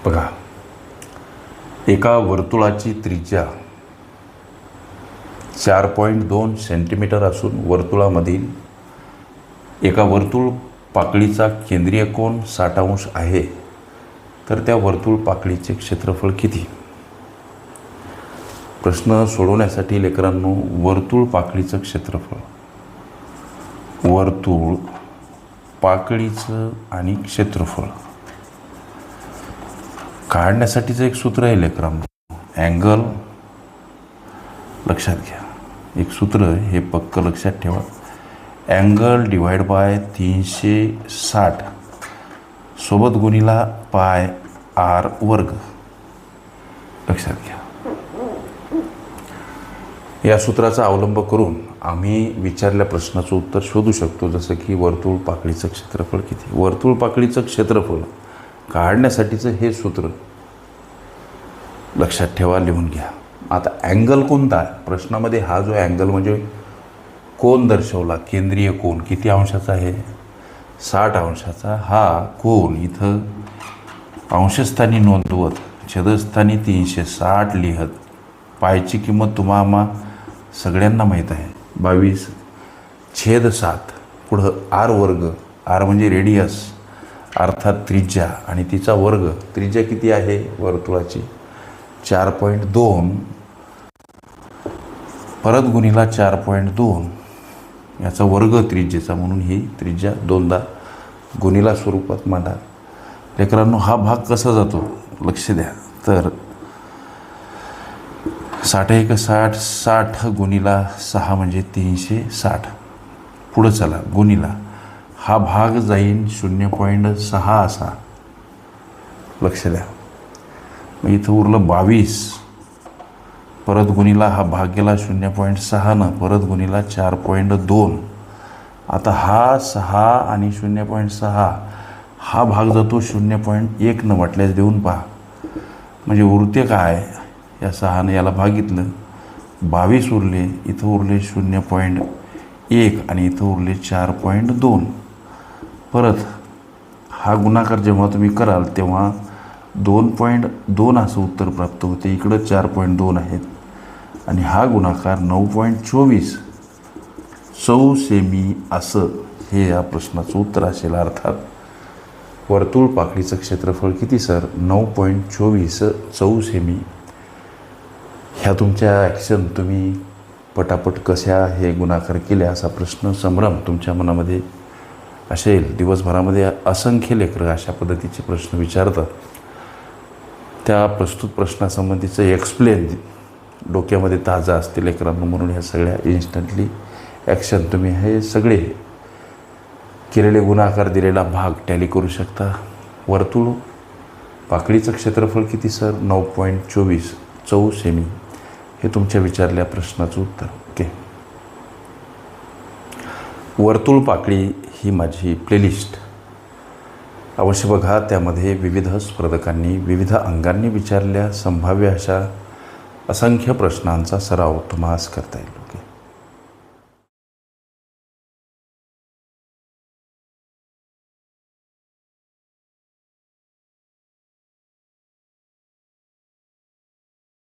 बघा, एका वर्तुळाची त्रिज्या 4.2 सेंटीमीटर असून वर्तुळामधील एका वर्तुळ पाकळीचा केंद्रीय कोन 60 अंश आहे, तर त्या वर्तुळ पाकळीचे क्षेत्रफळ किती? प्रश्न सोडवण्यासाठी लेकरांनो, वर्तुळ पाकळीचं क्षेत्रफळ, वर्तुळ पाकळीचं आणि क्षेत्रफळ काढण्यासाठीचं एक सूत्र आहे लेकरांनो, अँगल. लक्षात घ्या, एक सूत्र हे पक्क लक्षात ठेवा. अँगल डिवाइड बाय 360 सोबत गुणिला पाय आर वर्ग. लक्षात घ्या, या सूत्राचा अवलंब करून आम्ही विचारलेल्या प्रश्नाचं उत्तर शोधू शकतो. जसं की वर्तुळ पाकळीचं क्षेत्रफळ किती. वर्तुळ पाकळीचं क्षेत्रफळ काढण्यासाठीचं हे सूत्र लक्षात ठेवा, लिहून घ्या. आता अँगल कोणता आहे प्रश्नामध्ये? हा जो अँगल म्हणजे कोन दर्शवला, केंद्रीय कोन किती अंशाचा आहे? 60 अंशाचा. हा कोन इथं अंशस्थानी नोंदवत, छेदस्थानी 360 लिहत, पायची किंमत तुम्हाला सगळ्यांना माहीत आहे 22/7. पुढं आर वर्ग, आर म्हणजे रेडियस अर्थात त्रिज्या, आणि तिचा वर्ग. त्रिज्या किती आहे वर्तुळाची? 4.2 परत गुणिला 4.2 याचा वर्ग त्रिज्येचा, म्हणून ही त्रिज्या दोनदा गुणिला स्वरूपात मांडा. लेकरांनो, हा भाग कसा जातो लक्ष द्या. तर 60 60 गुणिला 6 म्हणजे 360. पुढं चला, गुणिला हा भाग जाईन 0.6 असा. लक्ष द्या, मग इथं उरलं 22. परत गुणिला हा भाग गेला 0.6 परत गुणिला 4.2. आता हा 6 आणि 0.6 हा भाग जातो 0.1 म्हटल्यास देऊन पहा. म्हणजे उरते काय? या 6 याला भागितलं 22 उरले, इथं उरले 0.1 आणि इथं उरले 4.2. परत हा गुणाकार जेव्हा तुम्ही कराल तेव्हा 2.2 असं उत्तर प्राप्त होते. इकडं 4.2 आहेत आणि हा गुणाकार 9.24 सेमी असं हे या प्रश्नाचं उत्तर असेल. अर्थात वर्तुळ पाकळीचं क्षेत्रफळ किती सर? 9.24 सेमी. ह्या तुमच्या ॲक्शन तुम्ही पटापट कशा हे गुणाकार केले असा प्रश्न संभ्रम तुमच्या मनामध्ये असेल. दिवसभरामध्ये असंख्य लेकरं अशा पद्धतीचे प्रश्न विचारतात. त्या प्रस्तुत प्रश्नासंबंधीचं एक्सप्लेन डोक्यामध्ये ताजं असते लेकरांनो, म्हणून ह्या सगळ्या इन्स्टंटली ॲक्शन तुम्ही हे सगळे केलेले गुणाकार दिलेला भाग टॅली करू शकता. वर्तुळ पाकळीचं क्षेत्रफळ किती सर? 9.24 सेमी. हे तुमच्या विचारल्या प्रश्नाचं उत्तर. ओके, वर्तुळ पाकळी ही माझी प्लेलिस्ट अवश्य बघा. त्यामध्ये विविध स्पर्धकांनी विविध अंगांनी विचारलेल्या संभाव्य अशा असंख्य प्रश्नांचा सराव तुम्हाला करता येईल.